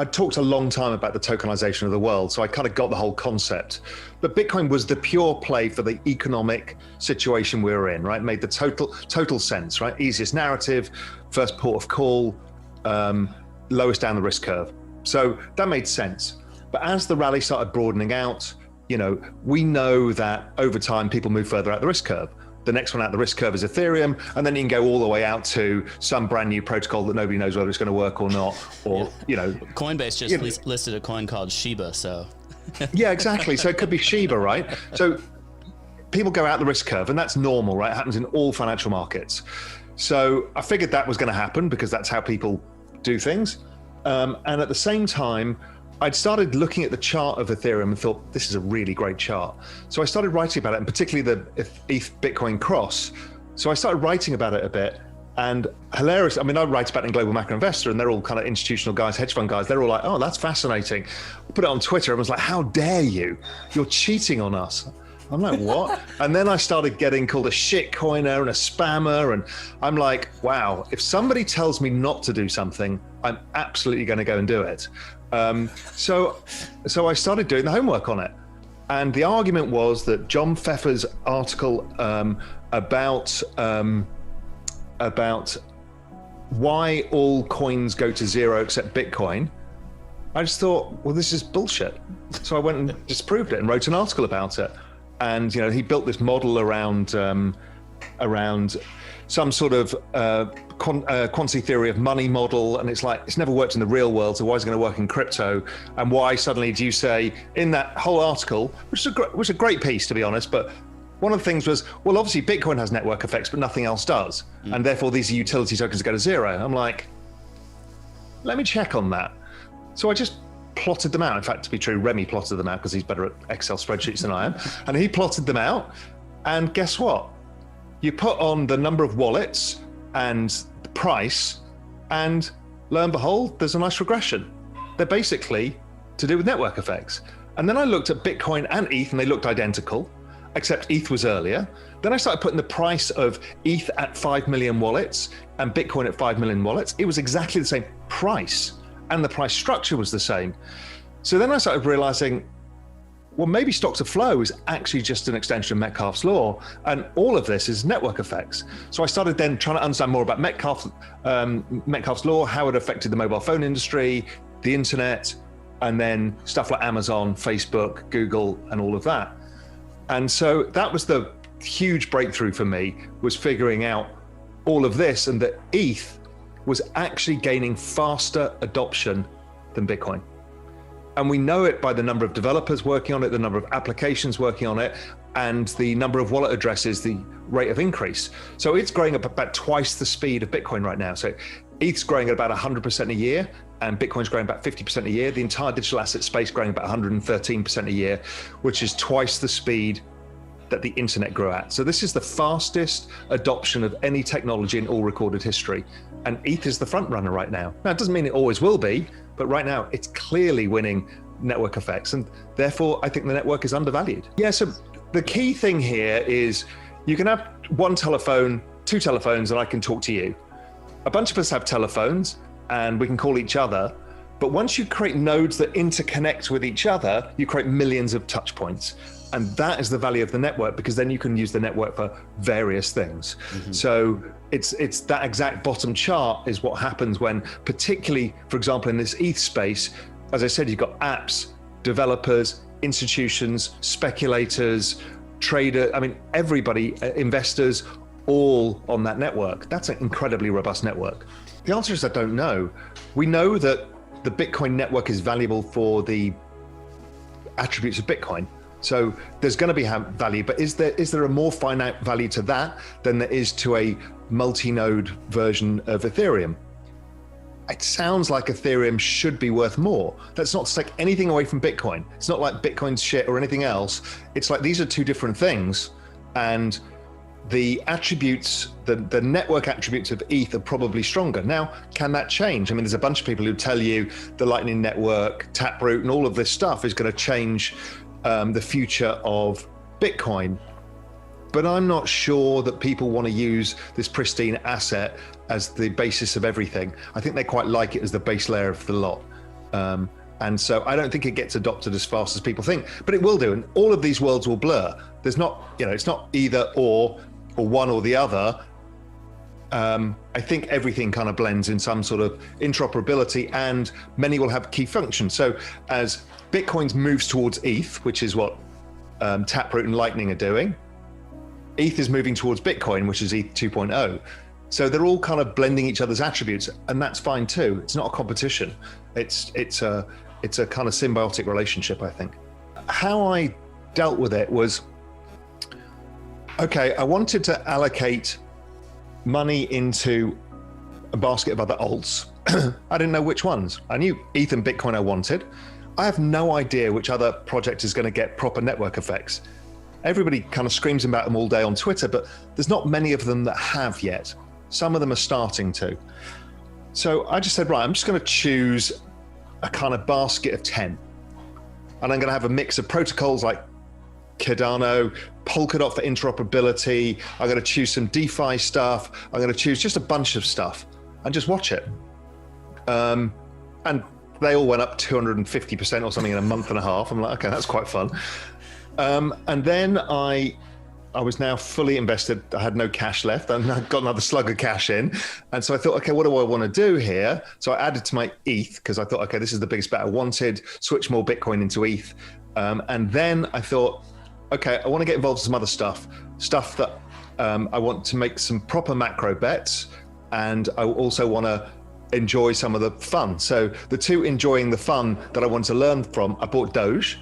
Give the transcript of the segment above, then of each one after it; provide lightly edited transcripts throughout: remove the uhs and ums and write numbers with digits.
I'd talked a long time about the tokenization of the world, so I kind of got the whole concept. But Bitcoin was the pure play for the economic situation we were in, right? Made the total sense, right? Easiest narrative, first port of call, lowest down the risk curve. So that made sense. But as the rally started broadening out, we know that over time people move further out the risk curve. The next one out the risk curve is Ethereum, and then you can go all the way out to some brand new protocol that nobody knows whether it's going to work or not. Or Coinbase just listed a coin called Shiba, so yeah, exactly. So it could be Shiba, right? So people go out the risk curve, and that's normal, right? It happens in all financial markets. So I figured that was going to happen because that's how people do things. And at the same time, I'd started looking at the chart of Ethereum and thought, this is a really great chart. So I started writing about it, and particularly the ETH Bitcoin cross. So I started writing about it a bit, and hilarious. I mean, I write about it in Global Macro Investor, and they're all kind of institutional guys, hedge fund guys. They're all like, oh, that's fascinating. I put it on Twitter and was like, how dare you? You're cheating on us. I'm like, what? And then I started getting called a shit coiner and a spammer. And I'm like, wow, if somebody tells me not to do something, I'm absolutely going to go and do it. So I started doing the homework on it. And the argument was that John Pfeffer's article about why all coins go to zero except Bitcoin, I just thought, well, this is bullshit. So I went and disproved it and wrote an article about it. And he built this model around some sort of quantity theory of money model, and it's like, it's never worked in the real world, so why is it going to work in crypto? And why suddenly do you say in that whole article, which was a great piece, to be honest, but one of the things was, well, obviously Bitcoin has network effects, but nothing else does. And therefore these are utility tokens that go to zero. I'm like, let me check on that. So I just plotted them out. In fact, to be true, Remy plotted them out because he's better at Excel spreadsheets than I am. And he plotted them out. And guess what? You put on the number of wallets and the price, and lo and behold, there's a nice regression. They're basically to do with network effects. And then I looked at Bitcoin and ETH, and they looked identical, except ETH was earlier. Then I started putting the price of ETH at 5 million wallets and Bitcoin at 5 million wallets. It was exactly the same price, and the price structure was the same. So then I started realizing, well, maybe stock to flow is actually just an extension of Metcalfe's law, and all of this is network effects. So I started then trying to understand more about Metcalfe's law, how it affected the mobile phone industry, the internet, and then stuff like Amazon, Facebook, Google, and all of that. And so that was the huge breakthrough for me, was figuring out all of this, and that ETH was actually gaining faster adoption than Bitcoin. And we know it by the number of developers working on it, the number of applications working on it, and the number of wallet addresses, the rate of increase. So it's growing at about twice the speed of Bitcoin right now. So ETH's growing at about 100% a year, and Bitcoin's growing about 50% a year. The entire digital asset space growing about 113% a year, which is twice the speed that the internet grew at. So this is the fastest adoption of any technology in all recorded history. And ETH is the front runner right now. Now, it doesn't mean it always will be, but right now it's clearly winning network effects. And therefore, I think the network is undervalued. Yeah, so the key thing here is you can have one telephone, two telephones, and I can talk to you. A bunch of us have telephones and we can call each other. But once you create nodes that interconnect with each other, you create millions of touch points. And that is the value of the network, because then you can use the network for various things. So it's that exact bottom chart is what happens when, particularly, for example, in this ETH space, as I said, you've got apps, developers, institutions, speculators, traders, I mean, everybody, investors, all on that network. That's an incredibly robust network. The answer is I don't know. We know that the Bitcoin network is valuable for the attributes of Bitcoin. So there's going to be value, but is there a more finite value to that than there is to a multi-node version of Ethereum? It sounds like Ethereum should be worth more. That's not to take anything away from Bitcoin. It's not like Bitcoin's shit or anything else. It's like these are two different things, and the attributes, the network attributes of ETH are probably stronger. Now, can that change? I mean, there's a bunch of people who tell you the Lightning Network, Taproot, and all of this stuff is going to change the future of Bitcoin. But I'm not sure that people want to use this pristine asset as the basis of everything. I think they quite like it as the base layer of the lot. And so I don't think it gets adopted as fast as people think, but it will do. And all of these worlds will blur. There's not, it's not either or one or the other. I think everything kind of blends in some sort of interoperability, and many will have key functions. So as Bitcoin moves towards ETH, which is what Taproot and Lightning are doing, ETH is moving towards Bitcoin, which is ETH 2.0. So they're all kind of blending each other's attributes, and that's fine too. It's not a competition. It's a kind of symbiotic relationship, I think. How I dealt with it was, okay, I wanted to allocate money into a basket of other alts. I didn't know which ones. I knew ETH and Bitcoin I wanted. I have no idea which other project is going to get proper network effects. Everybody kind of screams about them all day on Twitter, but there's not many of them that have yet. Some of them are starting to. So I just said, right, I'm just going to choose a kind of basket of 10. And I'm going to have a mix of protocols like Cardano, Polkadot for interoperability. I'm going to choose some DeFi stuff. I'm going to choose just a bunch of stuff and just watch it. And they all went up 250% or something in a month and a half. I'm like, okay, that's quite fun. And then I was now fully invested. I had no cash left, and I got another slug of cash in. And so I thought, okay, what do I want to do here? So I added to my ETH because I thought, okay, this is the biggest bet I wanted, switch more Bitcoin into ETH. And then I thought, okay, I want to get involved in some other stuff that I want to make some proper macro bets. And I also want to enjoy some of the fun. So the two enjoying the fun that I want to learn from, I bought Doge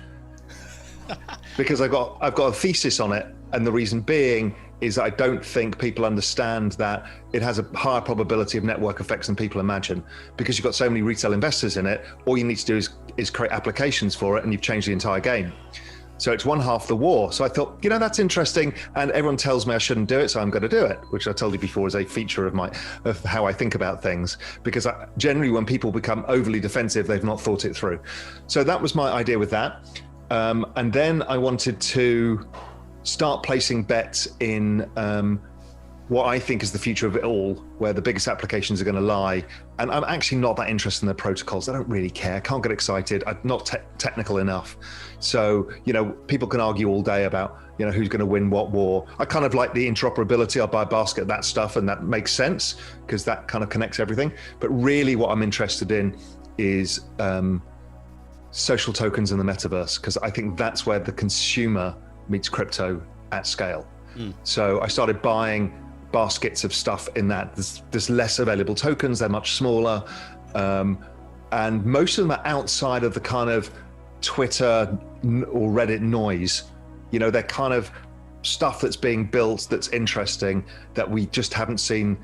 because I've got a thesis on it. And the reason being is that I don't think people understand that it has a higher probability of network effects than people imagine, because you've got so many retail investors in it. All you need to do is create applications for it, and you've changed the entire game. So it's one half the war. So I thought, that's interesting. And everyone tells me I shouldn't do it, so I'm going to do it, which I told you before is a feature of how I think about things. Because generally when people become overly defensive, they've not thought it through. So that was my idea with that. And then I wanted to start placing bets in what I think is the future of it all, where the biggest applications are going to lie. And I'm actually not that interested in the protocols. I don't really care. I can't get excited. I'm not technical enough. So, people can argue all day about, who's going to win what war. I kind of like the interoperability. I'll buy a basket of that stuff, and that makes sense because that kind of connects everything. But really what I'm interested in is social tokens in the metaverse, because I think that's where the consumer meets crypto at scale. So I started buying baskets of stuff in that. There's less available tokens, they're much smaller, and most of them are outside of the kind of Twitter or Reddit noise. They're kind of stuff that's being built that's interesting, that we just haven't seen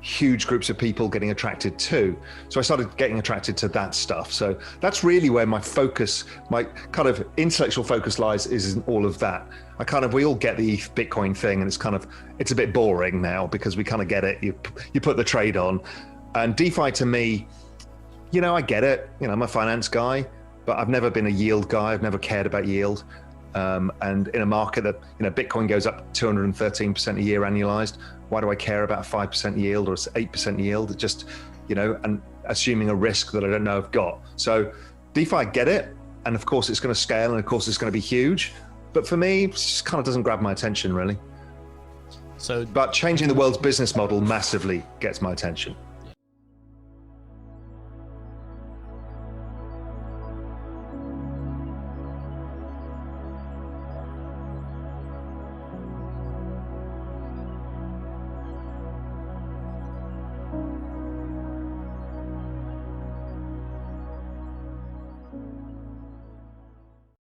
huge groups of people getting attracted to. So I started getting attracted to that stuff. So that's really where my focus, my kind of intellectual focus lies, is in all of that. We all get the ETH Bitcoin thing, and it's a bit boring now because we kind of get it. You put the trade on. And DeFi to me, I get it. I'm a finance guy, but I've never been a yield guy. I've never cared about yield. And in a market that, Bitcoin goes up 213% a year annualized, why do I care about 5% yield or 8% yield? It just, and assuming a risk that I don't know I've got. So DeFi, I get it. And of course it's going to scale, and of course it's going to be huge. But for me, it just kind of doesn't grab my attention really. But changing the world's business model massively gets my attention.